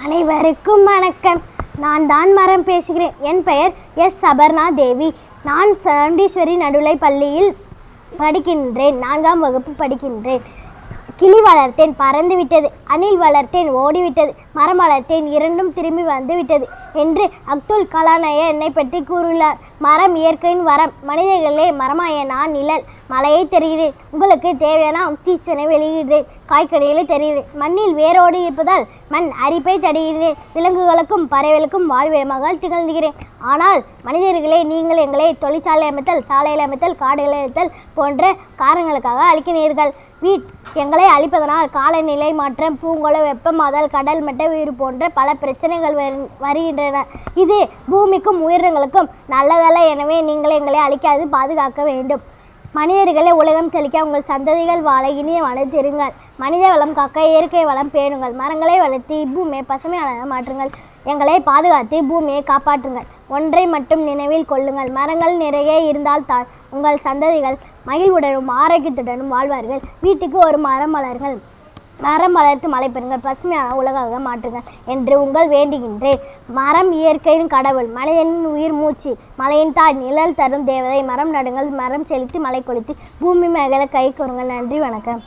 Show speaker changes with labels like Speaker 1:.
Speaker 1: அனைவருக்கும் வணக்கம். நான் தான் மரம் பேசுகிறேன். என் பெயர் எஸ் அபர்ணா தேவி. நான் சவுண்டீஸ்வரி நடுநிலைப் பள்ளியில் படிக்கின்றேன். 4ஆம் வகுப்பு படிக்கின்றேன். கிளி வளர்த்தேன், பறந்து விட்டது. அணில் வளர்த்தேன், ஓடிவிட்டது. மரம் வளர்த்தேன், இரண்டும் திரும்பி வந்து விட்டது என்று அப்துல் கலாம் ஐயா என்னை பற்றி கூறியுள்ளார். மரம் இயற்கையின் வரம். மனிதர்களே, மரமாய நான் நிழல். மலையை தெரிகிறேன், உங்களுக்கு தேவையான ஆக்சிஜனை வெளியிடுகிறேன். காய்கனிகளை தெரிகிறேன், மண்ணில் வேரோடு இருப்பதால் மண் அரிப்பை தடுகிறேன். விலங்குகளுக்கும் பறவைகளுக்கும் வாழ்விடமாக திகழ்கிறேன். ஆனால் மனிதர்களே, நீங்கள் எங்களை தொழிற்சாலை அமைத்தல், சாலையில் அமைத்தல், காடுகளை அமைத்தல் போன்ற காரணங்களுக்காக அழிக்கிறீர்கள். எங்களை அழிப்பதனால் காலநிலை மாற்றம், பூங்கோள வெப்பமாதல், கடல் மட்ட உயிர் போன்ற பல பிரச்சனைகள் வருகின்றன. இது பூமிக்கும் உயிரினங்களுக்கும் நல்லதல்ல. எனவே நீங்கள் எங்களை அழிக்காது பாதுகாக்க வேண்டும். மனிதர்களை உலகம் செழிக்க உங்கள் சந்ததிகள் வாழ இனிய வளர்த்திருங்கள். மனித வளம் காக்க இயற்கை வளம் பேணுங்கள். மரங்களை வளர்த்து பூமியை பசுமையானதாக மாற்றுங்கள். எங்களை பாதுகாத்து பூமியை காப்பாற்றுங்கள். ஒன்றை மட்டும் நினைவில் கொள்ளுங்கள், மரங்கள் நிறைய இருந்தால் தான் உங்கள் சந்ததிகள் மகிழ்வுடனும் ஆரோக்கியத்துடனும் வாழ்வார்கள். வீட்டுக்கு ஒரு மரம் வளருங்கள். மரம் வளர்த்து மழை பெறுங்கள், பசுமையான உலகாக மாற்றுங்கள் என்று உங்கள் வேண்டுகின்றேன். மரம் இயற்கையின் கடவுள், மனிதனின் உயிர் மூச்சு, மலையின் தாய், நிழல் தரும் தேவதை. மரம் நடுங்கள், மரம் செழித்து மழை கொளித்து பூமி மேகலை கை கூறுங்கள். நன்றி, வணக்கம்.